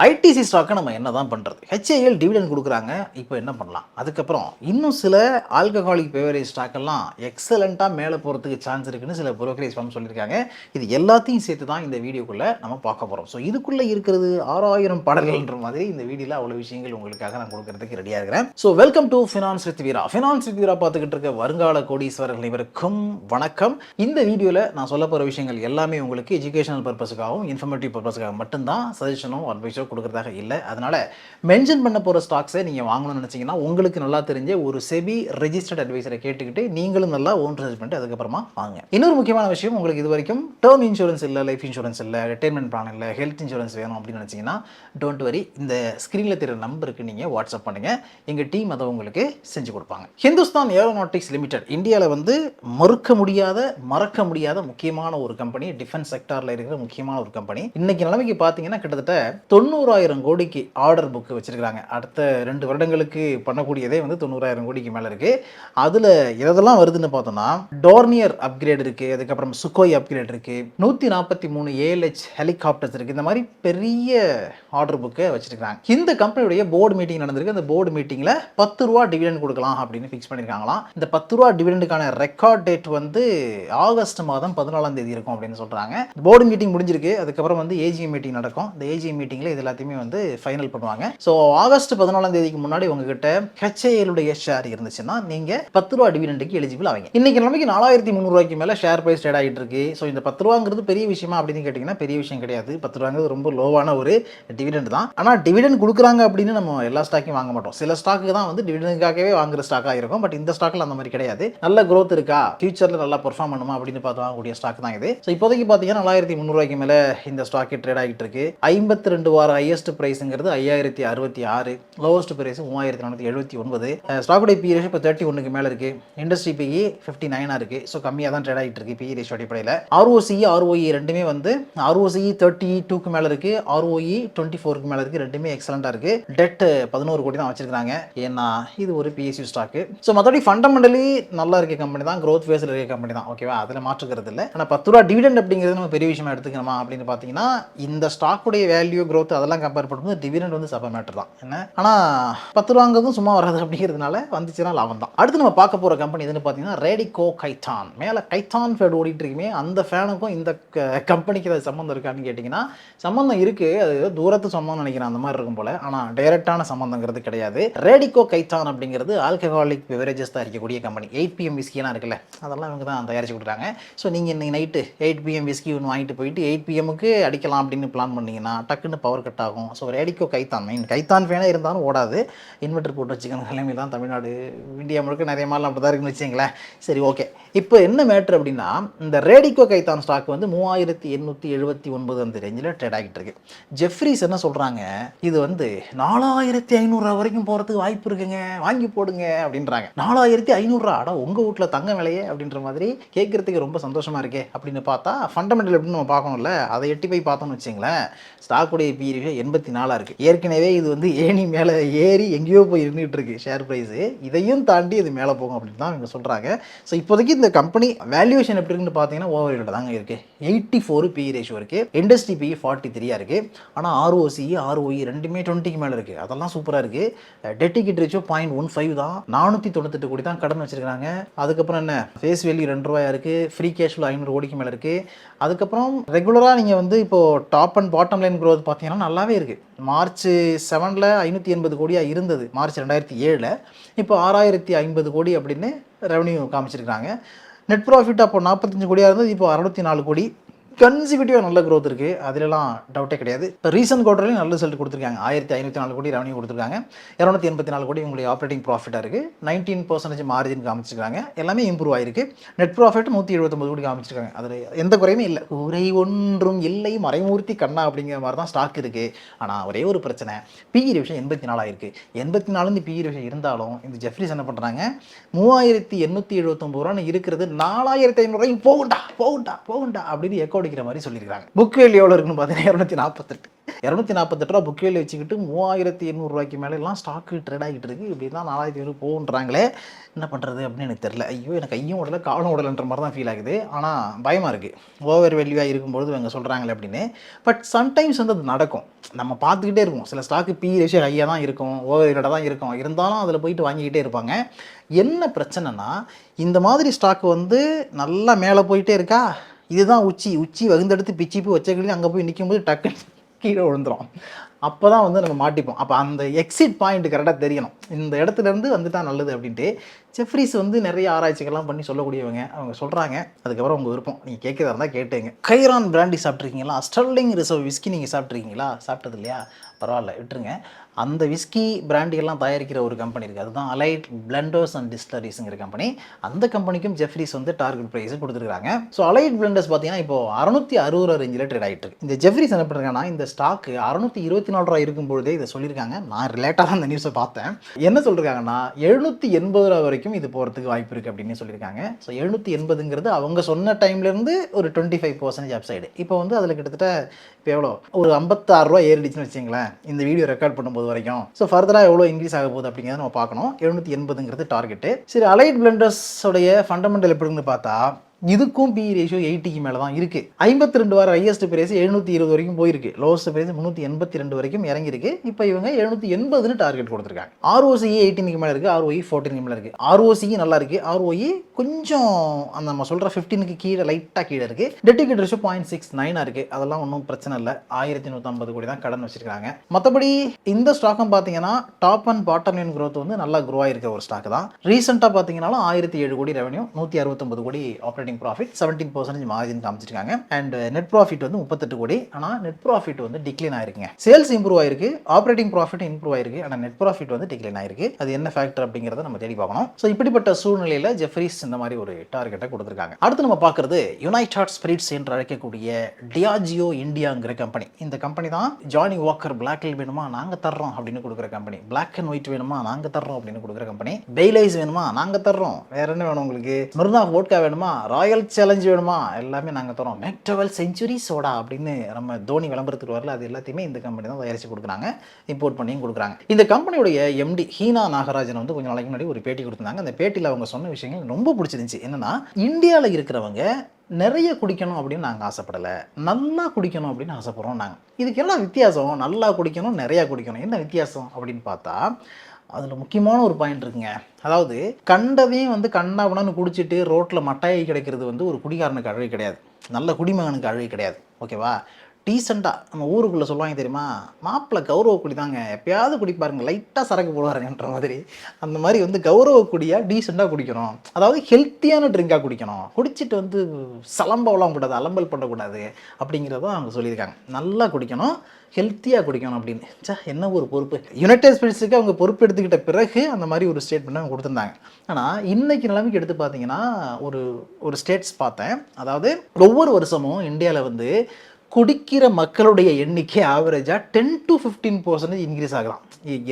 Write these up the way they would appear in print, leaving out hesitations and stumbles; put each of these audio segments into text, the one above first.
ITC ஸ்டாக்கை நம்ம என்ன தான் பண்ணுறது? ஹெச்ஏஎல் டிவிடெண்ட் கொடுக்குறாங்க. இப்போ என்ன பண்ணலாம்? அதுக்கப்புறம் இன்னும் சில ஆல்கஹாலிக் பெவரேஜ் ஸ்டாக்கெல்லாம் எக்ஸலண்ட்டாக மேலே போகிறதுக்கு சான்ஸ் இருக்குன்னு சில புரோக்கரேஜ் ஃபார்ம் சொல்லியிருக்காங்க. இது எல்லாத்தையும் சேர்த்து தான் இந்த வீடியோக்குள்ளே நம்ம பார்க்க போகிறோம். ஸோ இதுக்குள்ளே இருக்கிறது 6000 பாடல்கள்ன்ற மாதிரி இந்த வீடியோவில் அவ்வளோ விஷயங்கள் உங்களுக்காக நான் கொடுக்கறதுக்கு ரெடியாக இருக்கிறேன். So welcome to finance with Veera. Finance with Veera பார்த்துக்கிட்டு இருக்க வருங்கால கோடீஸ்வரர்கள் அனைவருக்கும் வணக்கம். இந்த வீடியோவில் நான் சொல்ல போகிற விஷயங்கள் எல்லாமே உங்களுக்கு எஜுகேஷனல் பர்பஸுக்காகவும் இன்ஃபர்மேட்டிவ் பர்பஸுக்காக மட்டும்தான் சஜஷனோ அட்வைஸோ கொடுக்கறதாக இல்லை. அதனால மென்ஷன் பண்ண போகிற ஸ்டாக்ஸை நீங்கள் வாங்கணும்னு நினச்சிங்கன்னா உங்களுக்கு நல்லா தெரிஞ்ச ஒரு செபி ரெஜிஸ்டர்ட் அட்வைசரை கேட்டுக்கிட்டு நீங்களும் நல்லா ஓன் ரிசர்ச் பண்ணிட்டு அதுக்கப்புறமா வாங்க. இன்னொரு முக்கியமான விஷயம், உங்களுக்கு இது வரைக்கும் டேர்ம் இன்சூரன்ஸ் இல்லை, லைஃப் இன்சூரன்ஸ் இல்லை, ரிட்டைர்மெண்ட் பிளான் இல்லை, ஹெல்த் இன்சூரன்ஸ் வேணும் அப்படின்னு நினச்சிங்கன்னா டோன்ட் வரி, இந்த ஸ்க்ரீனில் தெரிகிற நம்பருக்கு நீங்கள் வாட்ஸ்அப் பண்ணுங்கள். எங்கள் டீம் அதை உங்களுக்கு செஞ்சு கொடுப்பாங்க. ஹிந்துஸ்தான் ஏரோநாட்டிக்ஸ் லிமிடெட் இந்தியாவில் மறக்க முடியாத முக்கியமான ஒரு கம்பெனி, டிஃபென்ஸ் செக்டாரில் இருக்கிற முக்கியமான ஒரு கம்பெனி. இன்னைக்கு நிலைமைக்கு பார்த்தீங்கன்னா கிட்டத்தட்ட 90,000 கோடிக்கு ஆர்டர் புக் வச்சிருக்காங்க. அடுத்த 2 வருடங்களுக்கு பண்ணக்கூடியதே 90,000 கோடிக்கு மேலே இருக்கு. அதில் எதெல்லாம் வருதுன்னு பார்த்தோம்னா டோர்னியர் அப்கிரேட் இருக்கு, அதுக்கப்புறம் சுக்கோய் அப்கிரேட் இருக்கு, 143 ALH ஹெலிகாப்டர்ஸ் இருக்கு. இந்த மாதிரி பெரிய ஆர்டர் புக்கை வச்சிருக்காங்க. இந்த கம்பெனியுடைய போர்டு மீட்டிங் நடந்திருக்கு. அந்த போர்டு மீட்டிங்ல 10 ரூபா டிவிடெண்ட் கொடுக்கலாம் அப்படின்னு ஃபிக்ஸ் பண்ணியிருக்காங்களாம். இந்த 10 ரூபா டிவிடெண்டுக்கான ரெக்கார்ட் டேட் ஆகஸ்ட் மாதம் 14ஆம் தேதி இருக்கும் அப்படின்னு சொல்றாங்க. போர்டு மீட்டிங் முடிஞ்சிருக்கு. அதுக்கப்புறம் ஏஜிஎம் மீட்டிங் நடக்கும். இந்த ஏஜிஎம் மீட்டிங்ல இது எல்லாத்தையுமே ஃபைனல் பண்ணுவாங்க. ஸோ ஆகஸ்ட் 14ஆம் தேதிக்கு முன்னாடி உங்ககிட்ட HAL உடைய ஷேர் இருந்துச்சுன்னா நீங்க 10 ரூபா டிவிடெண்டுக்கு எலிஜிபிள் ஆவீங்க. இன்னைக்கு நிலைமைக்கு 4300 ரூபாய்க்கு மேல ஷேர் பிரைஸ் ட்ரேட் ஆகிட்டு இருக்கு. ஸோ இந்த 10 ரூபாங்கிறது பெரிய விஷயமா அப்படின்னு கேட்டீங்கன்னா பெரிய விஷயம் கிடையாது. 10 ரூபாங்கிறது ரொம்ப லோவான ஒரு டிவிடெண்ட் தான். ஆனால் டிவிடெண்ட் கொடுக்குறாங்க அப்படின்னு நம்ம எல்லா ஸ்டாக்கையும் வாங்க மாட்டோம். சில ஸ்டாக்கு தான் டிவிடெண்டுக்காகவே வாங்குற ஸ்டாக்காக இருக்கும். பட் இந்த ஸ்டாக்ல அந்த மாதிரி கிடையாது. நல்ல growth இருக்கா, ஃபியூச்சர்ல நல்லா பெர்ஃபார்ம் பண்ணுமா அப்படின்னு பார்த்து வாங்கக்கூடிய ஸ்டாக் தான் இது. ஸோ இப்போதைக்கு பார்த்தீங்கன்னா 4300 ரூபாய்க்கு மேல இந்த ஸ்டாக் ட்ரேட் ஆகிட்டு இருக்கு. 52 வார ஹையஸ்ட் பிரைஸ்ங்கிறது 5066, லோவஸ்ட் பிரைஸ் 3479. ஸ்டாக்குடைய பி ரேஷியோ இப்போ 31க்கு மேல இருக்கு. இண்டஸ்ட்ரி பிஇ 59 இருக்கு. ஸோ கம்மியாக தான் ட்ரேட் ஆகிட்டு இருக்கு பி ரேஷியோ அடிப்படையில். ROCE ROE ரெண்டுமே ROCE 32க்கு மேல இருக்கு, ROE 24க்கு மேல இருக்கு. ரெண்டுமே எக்ஸலண்டா இருக்கு. டெட் 11 கோடி தான் வச்சிருக்காங்க. ஏன்னா இது ஒரு PSU ஸ்டாக். ஸோ மற்றபடி ஃபண்டமெண்டலி நல்லா இருக்க கம்பெனி தான், க்ரோத் ஃபேஸில் இருக்க கம்பெனி தான். ஓகேவா, அதில் மாற்றுக்கிறது இல்லை. ஆனால் 10 ரூபா டிவிடெண்ட் அப்படிங்கிறது நம்ம பெரிய விஷயமா எடுத்துக்கணுமா அப்படின்னு பார்த்தீங்கன்னா இந்த ஸ்டாக்குடைய வேல்யூ க்ரோத் அதெல்லாம் கம்பேர் பண்ணும்போது டிவிடெண்ட் சப்ப மேட்டர் தான் என்ன. ஆனால் 10 ரூபாங்கிறதும் சும்மா வராது அப்படிங்கிறதுனால வந்துச்சுன்னா லாபம் தான். அடுத்து நம்ம பார்க்க போகிற கம்பெனி எதுன்னு பார்த்தீங்கன்னா ரேடிகோ கைத்தான். மேலே கைத்தான் ஃபேன் ஓடிட்டு இருக்குமே, அந்த ஃபேனுக்கும் இந்த கம்பெனிக்கு அது சம்மந்தம் இருக்கான்னு கேட்டிங்கன்னா சம்மந்தம் இருக்குது. அது தூரத்து சம்மந்தம் நினைக்கிறேன், அந்த மாதிரி இருக்கும் போல். ஆனால் டைரெக்டான சம்மந்தங்கிறது கிடையாது. ரேடிகோ கைத்தான் அப்படிங்கிறது ஆல்கஹாலிக் பெவரேஜஸ் தயாரிக்கக்கூடிய கம்பெனி. 8PM விஸ்கிலாம் இருக்குல்ல, அதெல்லாம் இவங்க தான் தயாரிச்சு கொடுக்குறாங்க. ஸோ நீங்கள் இன்னைக்கு நைட்டு 8PM விஸ்கி ஒன்று வாங்கிட்டு போயிட்டு 8PMக்கு அடிக்கலாம் அப்படின்னு பிளான் பண்ணிங்கன்னா டக்குன்னு பவர் கட் ஆகும். ஸோ ரேடிகோ கைத்தான் கைத்தான் ஃபேனே இருந்தாலும் ஓடாது. இன்வெர்டர் போட்டு வச்சுக்கணும் நிலைமை தான் தமிழ்நாடு, இந்தியா முழுக்க நிறைய மாடல் அப்படி தான் இருக்குன்னு வச்சுங்களேன். சரி, ஓகே. இப்போ என்ன மேட்ரு அப்படின்னா இந்த ரேடிகோ கைத்தான் ஸ்டாக் 3879 அந்த ரேஞ்சில் ட்ரேட் ஆகிட்டு இருக்கு. ஜெஃப்ரிஸ் என்ன சொல்கிறாங்க, இது 4500 வரைக்கும் போகிறதுக்கு வாய்ப்பு இருக்குங்க, வாங்கி போடுங்க அப்படின்றாங்க. 4500 அடா உங்கள் வீட்டில் தங்க விலையே அப்படின்ற மாதிரி கேட்குறதுக்கு ரொம்ப சந்தோஷமாக இருக்கே அப்படின்னு பார்த்தா ஃபண்டமெண்டல் எப்படின்னு நம்ம பார்க்கணும்ல, அதை எட்டி போய் பார்த்தோம்னு வச்சுங்களேன். ஸ்டாக்குடைய பீரியட் 84 இருக்குது. ஏற்கனவே இது ஏணி மேலே ஏறி எங்கேயோ போய் இருந்துகிட்டு இருக்கு ஷேர் ப்ரைஸு. இதையும் தாண்டி இது மேலே போகும் அப்படின்னு தான் இவங்க சொல்கிறாங்க. ஸோ இப்போதைக்கு இந்த கம்பெனி வேல்யூவேஷன் எப்படி இருக்குன்னு பார்த்தீங்கன்னா ஓவர் ரேட்டட் தாங்க இருக்குது. 84 PE ரேஷியோ இருக்குது. இண்டஸ்ட்ரி PE 43 இருக்குது. ஆனால் ROCE ROE ரெண்டுமே 20க்கு மேலே இருக்குது. அதெல்லாம் சூப்பராக இருக்குது. டெட் ஈக்விட்டி ரேஷியோ 0.15 தான். 498 கோடி தான் கடன் வச்சிருக்காங்க. அதுக்கப்புறம் என்ன ஃபேஸ் வேல்யூ 2 ரூபாயா இருக்குது. ஃப்ரீ கேஷ் ஃப்ளோ 500 கோடிக்கு மேலே இருக்குது. அதுக்கப்புறம் ரெகுலராக நீங்கள் இப்போ top and bottom line growth பார்த்தீங்கன்னா நல்லாவே இருக்குது. மார்ச் 7ல் 580 கோடியாக இருந்தது, மார்ச் 2007. இப்போ 6050 கோடி அப்படின்னு ரெவன்யூ காமிச்சிருக்காங்க. நெட் ப்ராஃபிட் அப்போ 45 கோடியாக இருந்தது, இப்போ 604 கோடி. கன்சிக்யூட்டிவாக நல்ல க்ரோத் இருக்குது, அதிலலாம் டவுட்டே கிடையாது. இப்போ ரீசன்ட் குவார்டர்லையும் நல்ல ரிசல்ட் கொடுத்துருக்காங்க. 1504 கோடி ரெவன்யூ கொடுத்துருக்காங்க. 284 கோடி உங்களுடைய ஆப்ரேட்டிங் ப்ராஃபிட்டாக இருக்குது. 19% மார்ஜின் காமிச்சிருக்காங்க. எல்லாமே இம்ப்ரூவ் ஆயிருக்கு. நெட் ப்ராஃபிட் 179 கோடி காமிச்சிருக்காங்க. அதில் எந்த குறையுமே இல்லை. குறை ஒன்றும் இல்லை மறைமூர்த்தி கண்ணா அப்படிங்கிற மாதிரி தான் ஸ்டாக் இருக்குது. ஆனால் ஒரே ஒரு பிரச்சனை, PE ரேஷியோ 84 ஆயிருக்கு. 84 PE ரேஷியோ இருந்தாலும் இந்த ஜெஃப்ரிஸ் என்ன பண்ணுறாங்க, 3879 ரூபான்னு இருக்கிறது 4500 ரூபாய்க்கு போகுண்டா அப்படின்னு எக்கோடி அடிக்கிற மாதிரி சொல்லியிருக்காங்க. புக் வேல்யூ எவ்வளோ இருக்குன்னு பார்த்தீங்கன்னா 248 ரூபா புக் வேல்யூ வச்சுக்கிட்டு 3800 ரூபாய்க்கு மேலே எல்லாம் ஸ்டாக்கு ட்ரேட் ஆகிட்டு இருக்கு. இப்படி தான் 4500 போகுன்றாங்களே, என்ன பண்ணுறது அப்படின்னு எனக்கு தெரியல. ஐயோ, எனக்கு கையும் உடலை காலும் உடலைன்ற மாதிரி தான் ஃபீல் ஆகுது. ஆனால் பயமாக இருக்குது, ஓவர் வேல்யூவாக இருக்கும்பொழுது இவங்க சொல்கிறாங்களே அப்படின்னு. பட் சம்டைம்ஸ் வந்து அது நடக்கும். நம்ம பார்த்துக்கிட்டே இருக்கோம், சில ஸ்டாக்கு பி ரேஷியோ ஹையாக தான் இருக்கும், ஓவர் வேல்யூடாக தான் இருக்கும், இருந்தாலும் அதில் போயிட்டு வாங்கிக்கிட்டே இருப்பாங்க. என்ன பிரச்சனைனா, இந்த மாதிரி ஸ்டாக் வந்து நல்லா மேலே போயிட்டே இருக்கா, இதுதான் உச்சி வகுந்தெடுத்து பிச்சு போய் வச்ச அங்கே போய் நிற்கும்போது டக்குன்னு கீழே விழுந்துடும். அப்போ தான் வந்து நம்ம மாட்டிப்போம். அப்போ அந்த எக்ஸிட் பாயிண்ட் கரெக்டாக தெரியணும், இந்த இடத்துலேருந்து வந்துட்டா நல்லது அப்படின்ட்டு. ஜெஃப்ரீஸ் வந்து நிறைய ஆராய்ச்சிகள்லாம் பண்ணி சொல்லக்கூடியவங்க, அவங்க சொல்கிறாங்க. அதுக்கப்புறம் உங்கள் விருப்பம், நீங்கள் கேட்குறதா இருந்தால் கேட்டுங்க. கைரான் பிராண்டி சாப்பிட்ருக்கீங்களா? ஸ்டெர்லிங் ரிசர்வ் விஸ்கி நீங்கள் சாப்பிட்ருக்கீங்களா? சாப்பிட்டது இல்லையா? பரவாயில்ல, விட்டுருங்க. அந்த விஸ்கி பிராண்டிகள்லாம் தயாரிக்கிற ஒரு கம்பெனி இருக்குது, அதுதான் அலைட் பிளெண்டர்ஸ் அண்ட் டிஸ்டிலரிஸுங்கிற கம்பெனி. அந்த கம்பெனிக்கும் ஜெஃப்ரீஸ் வந்து டார்கெட் ப்ரைஸ் கொடுத்துருக்காங்க. ஸோ அலைட் பிளெண்டர்ஸ் பார்த்தீங்கன்னா இப்போ 660 ரேஞ்சில் ட்ரேட் ஆகிட்டு இருக்கு. இந்த ஜெஃப்ரீஸ் என்ன பண்ணுறாங்கன்னா, இந்த ஸ்டாக்கு 624 ரூபா இருக்கும்பொழுதே இதை சொல்லியிருக்காங்க. நான் ரிலேட்டாக தான் இந்த நியூஸை பார்த்தேன். என்ன சொல்லியிருக்காங்கன்னா 780 ரூபா வரைக்கும் இது போகிறதுக்கு வாய்ப்பு இருக்குது அப்படின்னு சொல்லியிருக்காங்க. ஸோ 780ங்கிறது அவங்க சொன்ன டைம்லேருந்து ஒரு 25% அப்சைடு. இப்போ வந்து அதில் கிட்டத்தட்ட இப்போ எவ்வளோ ஒரு 56 ரூபா ஏறிடுச்சுன்னு வச்சுங்களேன் இந்த வீடியோ ரெக்கார்ட் பண்ணும்போது வரைக்கும். ஸோ ஃபர்தராக எவ்வளோ இன்க்ரீஸ் ஆக போகுது அப்படிங்கிறத நம்ம பார்க்கணும். 780ங்கிறது டார்கெட்டு. சரி, அலைட் பிளெண்டர்ஸோடைய ஃபண்டமெண்டல் எப்படின்னு பார்த்தா, இதுக்கும் பி ரேஷியோ 80க்கு மேலே தான் இருக்குது. 52 வார ஹையஸ்ட் பிரைஸ் 720 வரைக்கும் போயிருக்கு, லோவஸ்ட் பிரைஸ் 382 வரைக்கும் இறங்கிருக்கு. இப்போ இவங்க 780ன்னு டார்கெட் கொடுத்துருக்காங்க. ROCE 18க்கு மேலே இருக்குது, ROE 14க்கு மேலே இருக்குது. ROCE நல்லா இருக்குது, ROE கொஞ்சம் அந்த நம்ம சொல்கிற 15க்கு கீழே லைட்டாக கீழே இருக்குது. டெட் ஈக்விட்டி ரேஷியோ 0.69 இருக்குது. அதெல்லாம் ஒன்றும் பிரச்சனை இல்லை. 1150 கோடி தான் கடன் வச்சிருக்காங்க. மற்றபடி இந்த ஸ்டாக்கும் பார்த்தீங்கன்னா top and bottom line growth வந்து நல்லா க்ரோ ஆகிருக்கிற ஒரு ஸ்டாக் தான். ரீசெண்டாக பார்த்தீங்கன்னாலும் 1007 கோடி ரெவன்யூ, 169 கோடி ஆப்ரேட்டிங் ப்ராஃபிட், 17% மார்ஜின் காமிச்சிருக்காங்க. அண்ட் நெட் ப்ராஃபிட் வந்து 38 கோடி. ஆனால் நெட் ப்ராஃபிட் வந்து டிக்ளைன் ஆயிருக்குங்க. சேல்ஸ் இம்ப்ரூவ் ஆயிருக்கு, ஆப்ரேட்டிங் ப்ராஃபிட் இம்ப்ரூவ் ஆயிருக்கு, ஆனால் நெட் ப்ராஃபிட் வந்து டிக்ளைன் ஆயிருக்கு. அது என்ன ஃபேக்டர் அப்படிங்கிறத நம்ம தேடி பார்க்கணும். ஸோ இப்படிப்பட்ட சூழ்நிலையில் ஜெஃப்ரீஸ் இந்த மாதிரி ஒரு டார்கெட்டை கொடுத்துருக்காங்க. அடுத்து நம்ம பார்க்கறது யுனைடெட் ஸ்பிரிட்ஸ் என்று அழைக்கக்கூடிய டியாஜியோ இந்தியாங்கிற கம்பெனி. இந்த கம்பெனி தான் ஜானி வாக்கர் பிளாக் வேணுமா நாங்கள் தர்றோம் அப்படின்னு கொடுக்குற கம்பெனி, பிளாக் அண்ட் ஒயிட் வேணுமா நாங்கள் தர்றோம் அப்படின்னு கொடுக்குற கம்பெனி, பெய்லைஸ் வேணுமா நாங்கள் தர்றோம், வேற என்ன வேணும் உங்களுக்கு, மிர்னாஃப் வோட்கா வேணுமா, ராயல் சேலஞ்ச் வேணுமா, எல்லாமே நாங்கள் தரோம், மெக்டவல் செஞ்சுரி சோடா அப்படின்னு நம்ம தோனி விளம்பரத்துக்கு வரல, அது எல்லாத்தையுமே இந்த கம்பெனி தான் தயாரித்து கொடுக்குறாங்க, இம்போர்ட் பண்ணியும் கொடுக்குறாங்க. இந்த கம்பெனியுடைய எம்டி ஹீனா நாகராஜன் வந்து கொஞ்சம் நாளைக்கு முன்னாடி ஒரு பேட்டி கொடுத்தாங்க. அந்த பேட்டியில் அவங்க சொன்ன விஷயங்கள் ரொம்ப பிடிச்சிருந்துச்சு. என்னன்னா, இந்தியாவில் இருக்கிறவங்க நிறைய குடிக்கணும் அப்படின்னு நாங்கள் ஆசைப்படலை, நல்லா குடிக்கணும் அப்படின்னு ஆசைப்படுறோம் நாங்கள். இதுக்கு என்ன வித்தியாசம், நல்லா குடிக்கணும் நிறையா குடிக்கணும், என்ன வித்தியாசம் அப்படின்னு பார்த்தா அதில் முக்கியமான ஒரு பாயிண்ட் இருக்குங்க. அதாவது கண்டதையும் வந்து கண்ணாபுனான்னு குடிச்சிட்டு ரோட்டில் மட்டாயி கிடைக்கிறது வந்து ஒரு குடிகாரனுக்கு அழகு கிடையாது, நல்ல குடிமகனுக்கு அழகு கிடையாது. ஓகேவா? டீசெண்டாக நம்ம ஊருக்குள்ளே சொல்லுவாங்க தெரியுமா, மாப்பிள்ளை கௌரவ குடி தாங்க, எப்பயாவது குடிப்பாருங்க, லைட்டாக சரக்கு போடுவாருங்கன்ற மாதிரி. அந்த மாதிரி வந்து கௌரவ குடியாக டீசெண்டாக குடிக்கணும், அதாவது ஹெல்த்தியான ட்ரிங்காக குடிக்கணும், குடிச்சிட்டு வந்து சலம்பவெல்லாம் கூடாது, அலம்பல் பண்ணக்கூடாது அப்படிங்கிறத அவங்க சொல்லியிருக்காங்க. நல்லா குடிக்கணும், ஹெல்த்தியாக குடிக்கணும் அப்படின்னு. என்ன ஒரு பொறுப்பு. யுனைடெட் ஸ்பிரிட்ஸுக்கு அவங்க பொறுப்பு எடுத்துக்கிட்ட பிறகு அந்த மாதிரி ஒரு ஸ்டேட்மெண்ட் அவங்க கொடுத்துருந்தாங்க. ஆனால் இன்னைக்கு நிலைமைக்கு எடுத்து பார்த்தீங்கன்னா ஒரு ஸ்டேட்ஸ் பார்த்தேன். அதாவது ஒவ்வொரு வருஷமும் இந்தியாவில் வந்து குடிக்கிற மக்களுடைய எண்ணிக்கை ஆவரேஜாக 10 to 15% இன்க்ரீஸ் ஆகலாம்.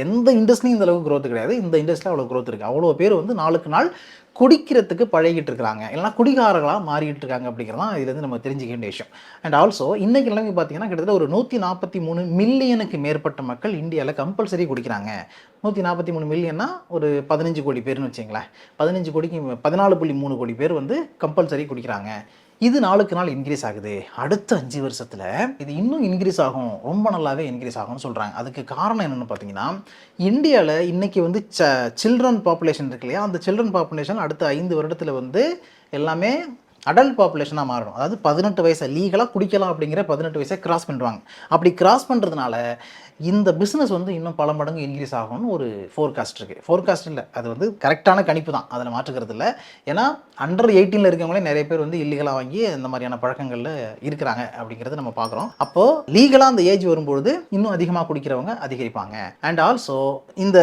எந்த இண்டஸ்ட்ரியும் இந்த அளவுக்கு க்ரோத் கிடையாது, இந்த இண்டஸ்ட்ரியில் அவ்வளோ க்ரோத் இருக்குது. அவ்வளோ பேர் வந்து நாளுக்கு நாள் குடிக்கிறதுக்கு பழகிட்டு இருக்கிறாங்க, இல்லைனா குடிகாரர்களாக மாறிட்டு இருக்காங்க அப்படிங்கிறதான் இதுலேருந்து நம்ம தெரிஞ்சுக்க வேண்டிய விஷயம். அண்ட் ஆல்சோ இன்றைக்கி நிலைமை பார்த்தீங்கன்னா கிட்டத்தட்ட ஒரு 143 மில்லியனுக்கு மேற்பட்ட மக்கள் இந்தியாவில் கம்பல்சரி குடிக்கிறாங்க. 143 மில்லியன்னா ஒரு 15 கோடி பேர்னு வச்சுங்களேன். 15 கோடிக்கு 14.3 கோடி பேர் வந்து கம்பல்சரி குடிக்கிறாங்க. இது நாளுக்கு நாள் இன்க்ரீஸ் ஆகுது. அடுத்த 5 வருஷத்தில் இது இன்னும் இன்க்ரீஸ் ஆகும், ரொம்ப நல்லாவே இன்க்ரீஸ் ஆகும்னு சொல்கிறாங்க. அதுக்கு காரணம் என்னென்னு பார்த்தீங்கன்னா, இந்தியாவில் இன்றைக்கி வந்து சில்ட்ரன் பாப்புலேஷன் இருக்கு இல்லையா, அந்த சில்ட்ரன் பாப்புலேஷன் அடுத்த 5 வருடத்தில் வந்து எல்லாமே அடல்ட் பாப்புலேஷனாக மாறணும். அதாவது 18 வயசை லீகலாக குடிக்கலாம் அப்படிங்கிற 18 வயசை கிராஸ் பண்ணுவாங்க. அப்படி கிராஸ் பண்ணுறதுனால இந்த பிஸ்னஸ் வந்து இன்னும் பல மடங்கு இன்க்ரீஸ் ஆகும்னு ஒரு ஃபோர்காஸ்ட் இருக்குது. ஃபோர்காஸ்ட் இல்லை, அது வந்து கரெக்டான கணிப்பு தான், அதில் மாற்றுக்கிறது இல்லை. ஏன்னா அண்டர் 18 இருக்கவங்களே நிறைய பேர் வந்து இல்லீகலாக வாங்கி இந்த மாதிரியான பழக்கங்களில் இருக்கிறாங்க அப்படிங்கிறது நம்ம பார்க்குறோம். அப்போது லீகலாக அந்த ஏஜ் வரும்பொழுது இன்னும் அதிகமாக குடிக்கிறவங்க அதிகரிப்பாங்க. அண்ட் ஆல்சோ இந்த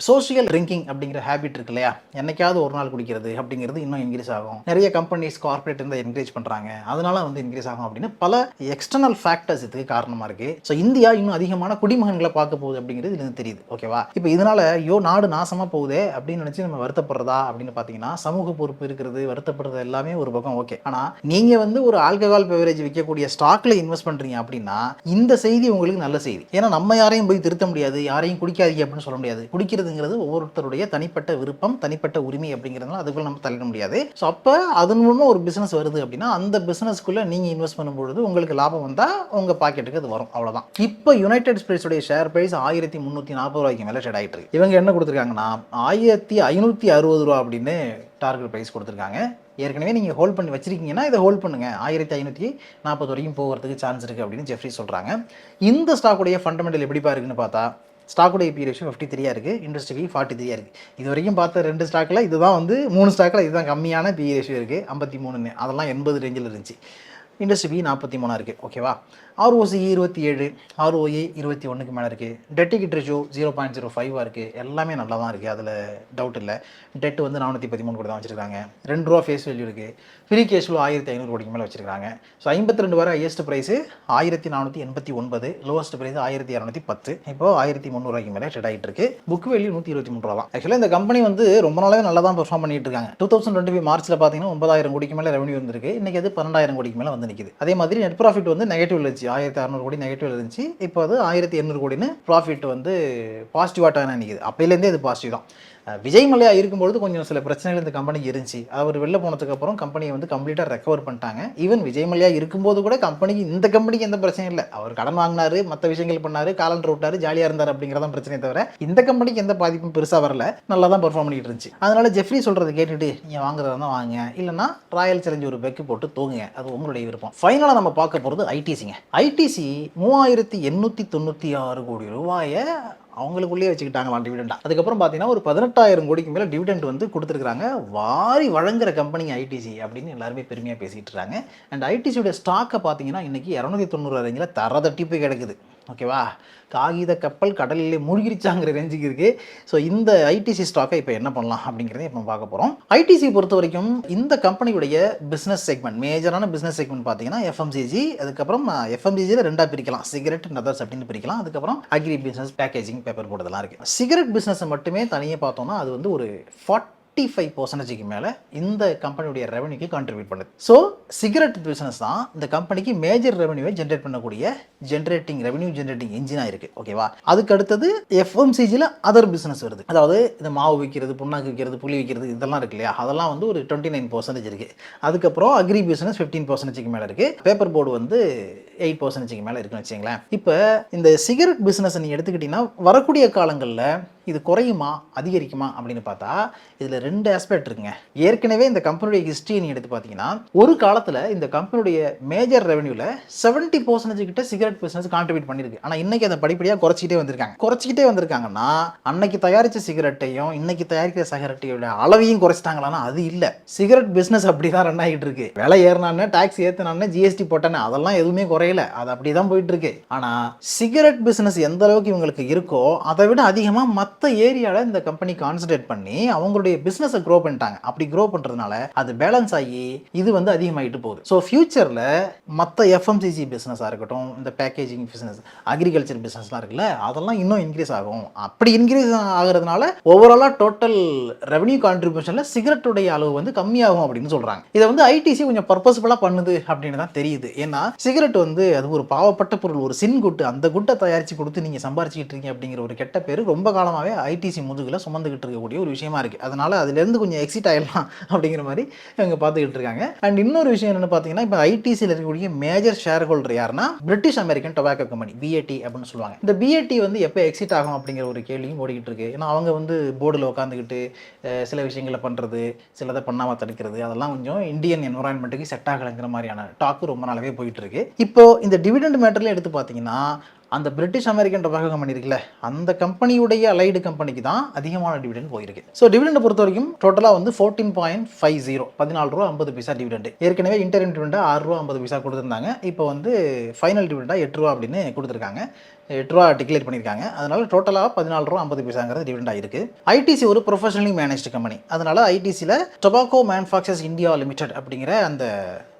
சோஷியல் ட்ரிங்கிங் அப்படிங்கிற ஹேபிட் இருக்கு இல்லையா, என்னைக்காவது ஒரு நாள் குடிக்கிறது அப்படிங்கிறது இன்னும் இன்க்ரீஸ் ஆகும். நிறைய கம்பெனிஸ், கார்பரேட் கார்பரேட் இருந்தால் என்கரேஜ் பண்ணுறாங்க, அதனால வந்து இன்க்ரீஸ் ஆகும் அப்படின்னு பல எக்ஸ்டர்னல் ஃபேக்டர்ஸ் இதுக்கு காரணமாக இருக்குது. ஸோ இந்தியா இன்னும் அதிகமான குடிமகன்களை பார்க்க போகுது அப்படிங்கிறது இதுலேருந்து தெரியுது. ஓகேவா? இப்போ இதனால ஐயோ நாடு நாசமாக போகுதே அப்படின்னு நினச்சி நம்ம வருத்தப்படுறதா அப்படின்னு பார்த்தீங்கன்னா, சமூக பொறுப்பு இருக்கிறது, வருத்தப்படுறது எல்லாமே ஒரு பக்கம் ஓகே. ஆனால் நீங்கள் வந்து ஒரு ஆல்கஹால் பெவரேஜ் விற்கக்கூடிய ஸ்டாக்ல இன்வெஸ்ட் பண்ணுறீங்க அப்படின்னா இந்த செய்தி உங்களுக்கு நல்ல செய்தி. ஏன்னா நம்ம யாரையும் போய் திருத்த முடியாது, யாரையும் குடிக்காதீங்க அப்படின்னு சொல்ல முடியாது. குடிக்கிறதுங்கிறது ஒவ்வொருத்தருடைய தனிப்பட்ட விருப்பம், தனிப்பட்ட உரிமை அப்படிங்கிறதுனால அதுக்குள்ள நம்ம தலையிட முடியாது. ஸோ அப்போ அதன் மூலமாக ஒரு பிஸ்னஸ் வருது அப்படின்னா அந்த பிஸ்னஸ்க்குள்ளே நீங்கள் இன்வெஸ்ட் பண்ணும்பொழுது உங்களுக்கு லாபம் வந்தால் உங்கள் பாக்கெட்டுக்கு அது வரும், அவ்வளோதான். இப்போ யுனைடெட் ஸ்டேட்ஸுடைய ஷேர் பிரைஸ் 1340 ரூபாய்க்கு மேலே ட்ரேட் ஆகிட்டு இருக்கு. இவங்க என்ன கொடுத்துருக்காங்கன்னா 1560 ரூபா அப்படின்னு டார்கெட் ப்ரைஸ் கொடுத்துருக்காங்க. ஏற்கனவே நீங்கள் ஹோல்ட் பண்ணி வச்சிருக்கீங்கன்னா இதை ஹோல்ட் பண்ணுங்க, 1540 வரைக்கும் போகிறதுக்கு சான்ஸ் இருக்குது அப்படின்னு ஜெஃப்ரி சொல்கிறாங்க. இந்த ஸ்டாக்குடைய ஃபண்டமெண்டல் எப்படிப்பா இருக்குன்னு பார்த்தா ஸ்டாக்குடைய பி ரேஷியோ 53 இருக்குது, இண்டஸ்ட்ரி 43 இருக்குது. இது வரைக்கும் பார்த்த 2 ஸ்டாக்கில் இதுதான் வந்து 3 ஸ்டாக்கில் இதுதான் கம்மியான பி ரேஷியோ இருக்குது, 53. அதெல்லாம் 80 ரேஞ்சில் இருந்துச்சு. இண்டஸ்ட்ரி 43 இருக்குது. ஓகேவா? ROCE 27, ROE 21க்கு மேலே இருக்குது. டெட் ஈக்விட்டி ரேஷியோ 0.05 இருக்குது. எல்லாமே நல்லா தான் இருக்குது, அதில் டவுட் இல்லை. டெட் வந்து 413 கோடி தான் வச்சுருக்காங்க. 2 ரூபா ஃபேஸ் வேல்யூ இருக்குது. ஃப்ரீ கேஷ் ஃப்ளோ 1500 கோடிக்கு மேலே வச்சுருக்காங்க. ஸோ 52 வரை ஹையஸ்ட் ப்ரைஸு 1489, லோவஸ்ட் ப்ரைஸ் 1210, இப்போ 1300 ரூபாய்க்கு மேலே ட்ரேட் ஆகிட்டு இருக்கு. புக் வேல்யூ 123 ரூபா தான். ஆக்சுவலாக இந்த கம்பெனி வந்து ரொம்ப நாளாவே நல்லா தான் பெர்ஃபார்ம் பண்ணிட்டு இருக்காங்க. 2025 மார்ச்சில் பார்த்தீங்கன்னா 9000 கோடிக்கு மேலே ரெவன்யூ வந்திருக்கு. இன்றைக்கி அது 12000 கோடிக்கு மேலே வந்து நிற்குது. அதே மாதிரி நெட் ப்ராஃபிட் வந்து நெகட்டிவ் இருந்துச்சு, 1600 கோடி நெகட்டிவ் இருந்துச்சு. இப்போ அது 1800 கோடின்னு ப்ராஃபிட் வந்து பாசிட்டிவாக தான் நிற்கிது. அப்போலேருந்தே இது பாசிட்டிவ் தான். விஜய் மல்லையா இருக்கும்பொழுது கொஞ்சம் சில பிரச்சனைகள் இந்த கம்பெனிக்கு இருந்துச்சு. அவர் வெளில போனதுக்கப்புறம் கம்பெனியை வந்து கம்ப்ளீட்டாக ரெக்கவர் பண்ணிட்டாங்க. ஈவன் விஜய் மல்லையா இருக்கும்போது கூட இந்த கம்பெனிக்கு எந்த பிரச்சனையும் இல்லை. அவர் கடன் வாங்கினாரு, மற்ற விஷயங்கள் பண்ணார், காலண்டர் விட்டார், ஜாலியாக இருந்தார் அப்படிங்கிறதான் பிரச்சனையை தவிர இந்த கம்பெனிக்கு எந்த பாதிப்பும் பெருசாக வரல, நல்லா தான் பெர்ஃபார்ம் பண்ணிட்டு இருந்துச்சு. அதனால ஜெஃப்ரி சொல்கிறத கேட்டுட்டு நீங்கள் வாங்குறதா தான் வாங்க, இல்லைனா ராயல் சேலஞ்ச் ஒரு பெக்கு போட்டு தூங்குங்க, அது உங்களுடைய விருப்பம். ஃபைனலாக நம்ம பார்க்க போகிறது ஐடிசிங்க. ஐடிசி 3896 கோடி ரூபாயை அவங்களுக்குள்ளேயே வச்சுக்கிட்டாங்களாம் டிவிடெண்டா. அதுக்கப்புறம் பார்த்தீங்கன்னா ஒரு 18000 கோடிக்கு மேலே டிவிடெண்ட் வந்து கொடுத்துருக்காங்க. வாரி வழங்குற கம்பெனி ஐடிசி அப்படின்னு எல்லாருமே பெருமையாக பேசிகிட்டு இருக்காங்க. அண்ட் ஐடிசியோட ஸ்டாக்கை பார்த்தீங்கன்னா இன்றைக்கி 290 ரேஞ்சில் தரதட்டி போய் கிடக்குது. ஓகேவா? காகித கப்பல் கடலிலே மூழ்கிருச்சாங்கிற ரேஞ்சுக்கு இருக்குது. ஸோ இந்த ஐடிசி ஸ்டாக்கை இப்போ என்ன பண்ணலாம் அப்படிங்கிறத இப்போ பார்க்க போகிறோம். ஐடிசி பொறுத்த வரைக்கும் இந்த கம்பெனியுடைய பிஸ்னஸ் செக்மெண்ட், மேஜரான பிஸ்னஸ் செக்மெண்ட் பார்த்தீங்கன்னா எஃப்எம்சிஜி. அதுக்கப்புறம் எஃப்எம்சிஜியில் 2ஆக பிரிக்கலாம், சிகரெட் அண்ட் அதர்ஸ் அப்படின்னு பிரிக்கலாம். அதுக்கப்புறம் agri business, packaging, paper board இதெல்லாம் இருக்குது. சிகரெட் பிஸ்னஸை மட்டுமே தனியாக பார்த்தோம்னா அது வந்து ஒரு 45% மேலே இந்த கம்பெனியுடைய ரெவன்யூக்கு கான்ட்ரிபியூட் பண்ணுது. ஸோ சிகரெட் பிஸ்னஸ் தான் இந்த கம்பெனிக்கு மேஜர் ரெவன்யூவை ஜென்ரேட் பண்ணக்கூடிய ரெவன்யூ ஜென்ரேட்டிங் இன்ஜினாக இருக்குது. ஓகேவா? அதுக்கு அடுத்தது எஃப்எம்சிஜியில் அதர் பிஸ்னஸ் வருது. அதாவது இந்த மாவு விற்கிறது, புண்ணாக்கு விற்கிறது, புளி விற்கிறது, இதெல்லாம் இருக்கு இல்லையா, அதெல்லாம் வந்து ஒரு 29% இருக்குது. அதுக்கப்புறம் அக்ரி பிஸ்னஸ் 15%க்கு மேலே இருக்குது. பேப்பர் போர்டு வந்து 8%க்கு மேலே இருக்குன்னு வச்சுங்களேன். இப்போ இந்த சிகரெட் பிஸ்னஸை நீங்கள் எடுத்துக்கிட்டிங்கன்னா வரக்கூடிய காலங்களில் இது குறையுமா அதிகரிக்குமா அப்படின்னு பார்த்தா இதில் 2 ஆஸ்பெக்ட் இருக்குங்க. ஏற்கனவே இந்த கம்பெனியுடைய ஹிஸ்ட்ரி நீங்கள் எடுத்து பார்த்தீங்கன்னா ஒரு காலத்தில் இந்த கம்பெனியுடைய மேஜர் ரெவன்யூவில் 70% கிட்ட சிகரெட் பிஸ்னஸ் கான்ட்ரிபியூட் பண்ணியிருக்கு. ஆனால் இன்னைக்கு அதை படிப்படியாக குறைச்சிக்கிட்டே வந்திருக்காங்கன்னா அன்னைக்கு தயாரித்த சிகரெட்டையும் இன்னைக்கு தயாரிக்கிற சிகரெட்டையோட அளவையும் குறைச்சிட்டாங்களான்னா அது இல்லை. சிகரெட் பிஸ்னஸ் அப்படி தான் ரன் ஆகிட்டு இருக்கு. விலை ஏறினானே, டாக்ஸ் ஏற்றினானே, ஜிஎஸ்டி போட்டானே, அதெல்லாம் எதுவுமே குறையல, அது அப்படி தான் போயிட்டு இருக்கு. ஆனால் சிகரெட் பிஸ்னஸ் எந்த அளவுக்கு இவங்களுக்கு இருக்கோ அதை விட அதிகமாக மற்ற ஏரியாவில் இந்த கம்பெனி கான்சன்ட்ரேட் பண்ணி அவங்களுடைய பிசினஸை க்ரோ பண்ணிட்டாங்க. அப்படி க்ரோ பண்றதுனால அது பேலன்ஸ் ஆகி இது வந்து அதிகமாகிட்டு போகுது. ஸோ ஃபியூச்சரில் மற்ற எஃப்எம்சிஜி பிஸ்னஸாக இருக்கட்டும், இந்த பேக்கேஜிங் பிஸ்னஸ், அக்ரிகல்ச்சர் பிஸ்னஸ்லாம் இருக்குல்ல, அதெல்லாம் இன்னும் இன்க்ரீஸ் ஆகும். அப்படி இன்க்ரீஸ் ஆகிறதுனால ஓவராலாக டோட்டல் ரெவன்யூ கான்ட்ரிபியூஷனில் சிகரெட்டுடைய அளவு வந்து கம்மியாகும் அப்படின்னு சொல்கிறாங்க. இதை வந்து ஐடிசி கொஞ்சம் பர்பஸ்ஃபுல்லாக பண்ணுது அப்படின்னு தான் தெரியுது. ஏன்னா சிகரெட் வந்து அது ஒரு பாவப்பட்ட பொருள், ஒரு சின் குட்டு. அந்த குட்டை தயாரித்து கொடுத்து நீங்கள் சம்பாரிச்சிக்கிட்டு இருக்கீங்க அப்படிங்கிற ஒரு கெட்ட பேர் ரொம்ப காலமாகவே ஐடிசி முதுகில் சுமந்துக்கிட்டு இருக்கக்கூடிய ஒரு விஷயமா இருக்குது. அதனால அதுலேருந்து கொஞ்சம் எக்ஸிட் ஆகிடலாம் அப்படிங்கிற மாதிரி இவங்க பார்த்துக்கிட்டு இருக்காங்க. அண்ட் இன்னொரு விஷயம் என்னென்னு பார்த்தீங்கன்னா இப்போ ஐடிசியில் இருக்கக்கூடிய மேஜர் ஷேர் ஹோல்டர் யாருன்னா British American tobacco company, PAT அப்படின்னு சொல்லுவாங்க. இந்த பிஏடி வந்து எப்போ எக்ஸிட் ஆகும் அப்படிங்கிற ஒரு கேள்வியும் ஓடிக்கிட்டு இருக்கு. ஏன்னா அவங்க வந்து போர்டில் உட்காந்துக்கிட்டு சில விஷயங்களை பண்ணுறது, சிலதை பண்ணாமல் தடுக்கிறது, அதெல்லாம் கொஞ்சம் இந்தியன் என்வரான்மெண்ட்டுக்கு செட் ஆகலைங்கிற மாதிரியான டாக்கு ரொம்ப நாளாவே போயிட்டு இருக்கு. இப்போ இந்த டிவிடெண்ட் மேட்டர்ல எடுத்து பார்த்தீங்கன்னா அந்த பிரிட்டிஷ் அமெரிக்கன் டொபாக்கோ கம்பெனி இருக்குல்ல, அந்த கம்பெனியுடைய அலைடு கம்பெனிக்கு தான் அதிகமான டிவிடெண்ட் போயிருக்கு. ஸோ டிவிடெண்டை பொறுத்த வரைக்கும் டோட்டலாக வந்து 14.50 14 ரூபா 50 பைசா டிவிடெண்ட். ஏற்கனவே இன்டரிம் டிவிடெண்டாக 6 ரூபா 50 பைசா கொடுத்துருந்தாங்க. இப்போ வந்து ஃபைனல் டிவிடெண்டாக 8 ரூபா அப்படின்னு கொடுத்துருக்காங்க. ரூபா டிக்ளேர் பண்ணியிருக்காங்க. அதனால டோட்டலாக ரூ. 14.50 டிவிடெண்ட் ஆயிருக்கு. ஐடிசி ஒரு ப்ரொஃபஷனலி மேனேஜ்டு கம்பெனி. அதனால ஐடிசியில் டொபாக்கோ மேனுஃபேக்சர்ஸ் இந்தியா லிமிடெட் அப்படிங்கிற அந்த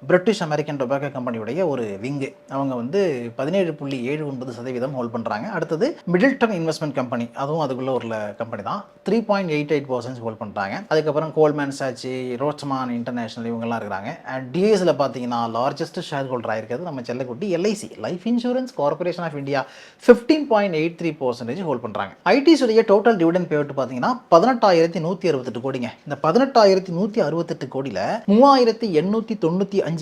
பிரிட்டிஷ் அமெரிக்கன் டொபாக்கோ கம்பெனியுடைய ஒரு விங்கு. அவங்க வந்து 17.79% ஹோல்ட் பண்ணுறாங்க. அடுத்தது மிடில்டன் இன்வெஸ்ட்மெண்ட் கம்பெனி, அதுவும் அதுக்குள்ள ஒரு கம்பெனி தான், 3.88% ஹோல்ட் பண்ணுறாங்க. அதுக்கப்புறம் கோல்மேன் சாட்சி, ரோட்ஸ்மான் இன்டர்நேஷனல் இவங்கெல்லாம் இருக்கிறாங்க. அண்ட் டிஎஸ்ல பார்த்தீங்கன்னா லார்ஜஸ்ட் ஷேர் ஹோல்டர் ஆயிருக்கிறது நம்ம செல்லக்குட்டி LIC, life insurance corporation of India, 15.83% hold பண்ணுறாங்க. ஐடிஸுடைய டோட்டல் டிவிடெண்ட் பேவுட் பார்த்தீங்கன்னா 18,168 கோடிங்க. இந்த 18,168 கோடியில் 3,895.75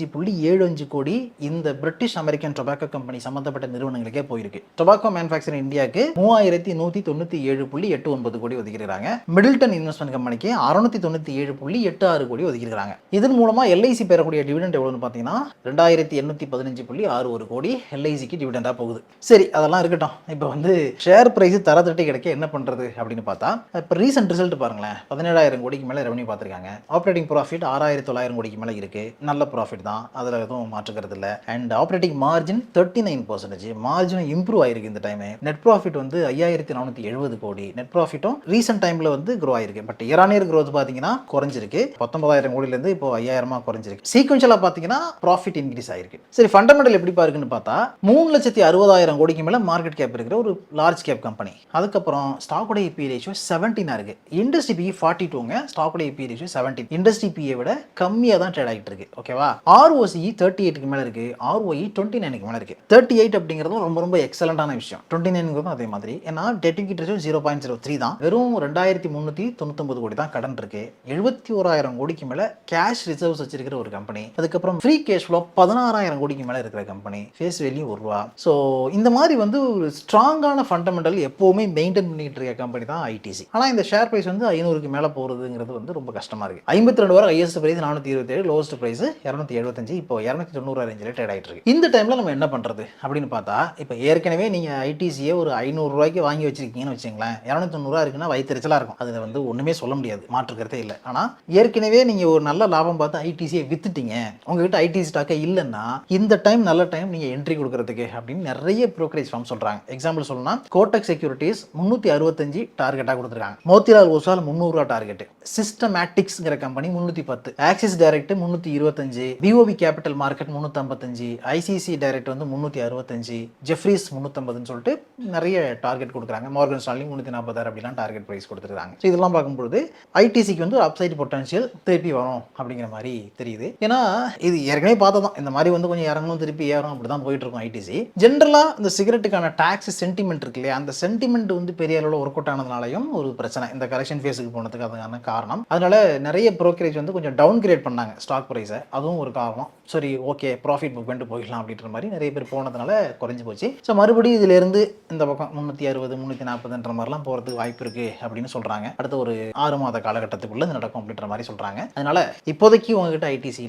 கோடி இந்த பிரிட்டிஷ் அமெரிக்கன் டொபாக்கோ கம்பெனி சம்பந்தப்பட்ட நிறுவனங்களுக்கே போயிருக்கு. டொபாக்கோ மேனுஃபேக்சரிங் இந்தியாவுக்கு 3,197.89 கோடி ஒதுக்கியிருக்காங்க. மிடில்டன் இன்வெஸ்ட்மெண்ட் கம்பெனிக்கு 697.86 கோடி ஒதுக்கியிருக்காங்க. இதன் மூலமா எல்ஐசி பெறக்கூடிய டிவிடெண்ட் எவ்வளவுன்னு பார்த்தீங்கன்னா 2,815.61 கோடி எல்ஐசிக்கு டிவிடெண்டா போகுது. சரி, அதெல்லாம் இருக்கட்டும். இப்போ வந்து ஷேர் பிரைஸ் தர தட்டி கிடைக்க என்ன பண்றது அப்படின்னு பார்த்தா, இப்போ ரீசெண்ட் ரிசல்ட் பாருங்களேன், 17,000 கோடிக்கு மேலே ரெவன்யூ பார்த்துருக்காங்க. ஆப்ரேட்டிங் ப்ராஃபிட் 6,900 கோடிக்கு மேலே இருக்கு. நல்ல ப்ராஃபிட் தான், அதில் எதுவும் மாற்றுக்கிறது இல்லை. அண்ட் ஆப்ரேட்டிங் மார்ஜின் 39%, மார்ஜினும் இம்ப்ரூவ் ஆயிருக்கு இந்த டைம். நெட் ப்ராஃபிட் வந்து 5,470 கோடி, நெட் ப்ராஃபிட்டும் ரீசெண்ட் டைம்ல வந்து க்ரோ ஆயிருக்கு. But year on year growth பார்த்தீங்கன்னா குறைஞ்சிருக்கு, 19,000 கோடியிலேருந்து இப்போ 5,000 குறைஞ்சிருக்கு. சீக்வென்ஷியலாக பார்த்தீங்கன்னா ப்ராஃபிட் இன்க்ரீஸ் ஆயிருக்கு. சரி, ஃபண்டமெண்டல் எப்படி பாருக்குன்னு பார்த்தா 3,60,000 கோடிக்கு மேலே மார்க்கெட் கேப் இருக்கிற ஒரு லார்ஜ் கேப் கம்பெனி. அதுக்கப்புறம் ஸ்டாக் இபி ரேஷியோ 17 இருக்கு. இண்டஸ்ட்ரி பி 42ங்க, ஸ்டாக் இபி ரேஷியோ 17. இண்டஸ்ட்ரி பியை விட கம்மியாக தான் ட்ரேட் ஆகிட்டு இருக்கு. ஓகேவா? ROCE 38க்கு மேலே இருக்கு, ROE 29க்கு மேலே இருக்கு. 38 அப்படிங்கிறதும் ரொம்ப ரொம்ப எக்ஸலண்டான விஷயம். 29ங்கிறதும் அதே மாதிரி. ஏன்னா டெட் ஈக்விட்டி ரேஷியோ 0.03 தான். வெறும் 2,399 கோடி தான் கடன் இருக்கு. 71,000 கோடிக்கு மேலே கேஷ் ரிசர்வ்ஸ் வச்சிருக்கிற ஒரு கம்பெனி. அதுக்கப்புறம் ஃப்ரீ கேஷ் ஃப்ளோ 16,000 கோடிக்கு மேலே இருக்கிற கம்பெனி. Face value ₹1. ஸோ இந்த மாதிரி வந்து ஒரு ஸ்ட்ராங்கான ஃபண்டமெண்டல் எப்போவுமே மெயின்டைன் பண்ணிட்டு இருக்க கம்பெனி தான் ஐடிசி. ஆனால் இந்த ஷேர் பிரைஸ் வந்து 500க்கு மேலே போகிறதுங்கிறது வந்து ரொம்ப கஷ்டமாக இருக்கு. 52 வரை ஹையஸ்ட் பிரைஸ் 427, லோவஸ்ட் பிரைஸ் 275, இப்போ 290 ரேஞ்சில் ட்ரேட் ஆகிட்டு இருக்கு. இந்த டைமில் நம்ம என்ன பண்ணுறது அப்படின்னு பார்த்தா, இப்போ ஏற்கனவே நீங்கள் ஐடிசியை ஒரு 500 ரூபாய்க்கு வாங்கி வச்சிருக்கீங்கன்னு வச்சுங்களேன், 290 இருக்குன்னா வயிற்றுச்சலாக இருக்கும். அதில் வந்து ஒன்றுமே சொல்ல முடியாது, மாற்றுக்கிறதே இல்லை. ஆனால் ஏற்கனவே நீங்கள் ஒரு நல்ல லாபம் பார்த்து ஐடிசியை வித்துட்டீங்க, உங்ககிட்ட ஐடிசி ஸ்டாக்கே இல்லைன்னா இந்த டைம் நல்ல டைம் நீங்கள் என்ட்ரி கொடுக்கறதுக்கு அப்படின்னு நிறைய ப்ரோக்கரேஜ் ஃபார்ம் சொல்கிறாங்க. எக்ஸாம்பிள் சொல்லணும்னா கோட்டக் செக்யூரிட்டிஸ் 365 டார்கெட்டாக கொடுத்துருக்காங்க, மோத்திலால் ஓஸ்வால் 300 டார்கெட், சிஸ்டமேட்டிக்ஸ்ங்கிற company 310, Axis direct 325, BOB capital market 355, ICICI direct வந்து 365, ஜெஃப்ரீஸ் 350ன்னு சொல்லிட்டு நிறைய டார்கெட் கொடுக்குறாங்க. மார்கன் ஸ்டான்லி 340 அப்படிலாம் டார்கெட் பிரைஸ் கொடுத்துருக்காங்க. ஸோ இதெல்லாம் பார்க்கும்போது ஐடிசிக்கு வந்து அப்சைட் பொட்டன்ஷியல் திருப்பி வரும் அப்படிங்கிற மாதிரி தெரியுது. ஏன்னா இது ஏற்கனவே பார்த்ததான், இந்த மாதிரி வந்து கொஞ்சம் இறங்கணும் திருப்பி ஏறும் அப்படி தான் போயிட்டு இருக்கும் ஐடிசி. ஜென்ரலாக இந்த சிகரெட்டுக்கான டாக்ஸ் சென்டிமெண்ட் இருக்கு இல்லையா, அந்த சென்டிமெண்ட் வந்து பெரிய அளவில் ஒர்க் அவுட் ஆனதுனாலையும் ஒரு பிரச்சனை இந்த கரெக்ஷன் ஃபேஸுக்கு போனதுக்கு அதுக்கான காரணம். அதனால நிறைய ப்ரோக்கரேஜ் வந்து கொஞ்சம் டவுன் கிரேட் பண்ணாங்க ஸ்டாக் ப்ரைஸை, அதுவும் ஒரு காரணம். சரி, ஓகே, ப்ராஃபிட் புக் பண்ணிட்டு போயிடலாம் அப்படின்ற மாதிரி நிறைய பேர் போனதுனால குறைஞ்சி போச்சு. ஸோ மறுபடியும் இதிலிருந்து இந்த பக்கம் 360, 340 மாதிரிலாம் போகிறதுக்கு வாய்ப்பு இருக்கு அப்படின்னு சொல்றாங்க. அடுத்த ஒரு 6 மாத காலகட்டத்துக்குள்ள இது நடக்கும் அப்படின்ற மாதிரி சொல்றாங்க. அதனால இப்போதைக்கு உங்ககிட்ட ஐடிசி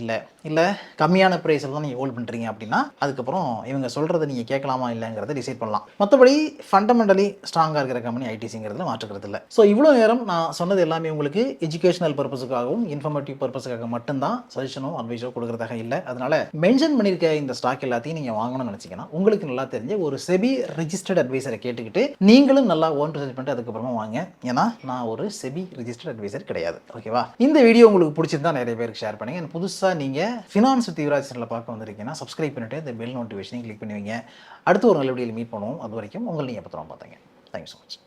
இல்லை கம்மியான பிரைஸில் தான் நீங்கள் ஹோல்ட் பண்ணுறீங்க அப்படின்னா அதுக்கப்புறம் இவங்க சொல்றதை நீங்கள் கேட்கலாமா இல்லைங்கிறத டிசைட் பண்ணலாம். மற்றபடி ஃபண்டமெண்டலி ஸ்ட்ராங்காக இருக்கிற கம்பெனி ஐடிசிங்கிறதுல மாற்றுக்கிறது இல்லை. ஸோ இவ்வளோ நேரம் நான் சொன்னது எல்லாமே உங்களுக்கு எஜுகேஷனல் பர்பஸுக்காகவும் இன்ஃபர்மேட்டிவ் பர்பஸுக்காக மட்டும்தான் சஜஷனோ அட்வைஸோ கொடுக்குறதாக இல்லை. அதனால மென்ஷன் பண்ணியிருக்க இந்த ஸ்டாக் எல்லாத்தையும் நீங்கள் வாங்கணும்னு நினச்சிங்கன்னா உங்களுக்கு நல்லா தெரிஞ்ச ஒரு செபி ரெஜிஸ்டர்ட் அட்வைசரை கேட்டுக்கிட்டு நீங்களும் நல்லா ஓன் ரிசர்ச் பண்ணிட்டு அதுக்கப்புறமா வாங்க. ஏன்னா நான் ஒரு செபி ரெஜிஸ்டர்ட் அட்வைசர் கிடையாது. ஓகேவா? இந்த வீடியோ உங்களுக்கு பிடிச்சிருந்தா நிறைய பேருக்கு ஷேர் பண்ணுங்க. புதுசாக நீங்கள் ஃபினான்ஸ் வித் யுவராஜ் சேனலை பார்க்க வந்திருக்கீங்கன்னா சப்ஸ்கிரைப் பண்ணிட்டு இந்த பெல் நோட்டிஃபிகேஷனையும் கிளிக் பண்ணுவீங்க. அடுத்து ஒரு நல்ல வீடியோவில் மீட் பண்ணுவோம். அது வரைக்கும் உங்களை நீங்கள் பத்திரமா பார்த்தீங்க. Thank you so much.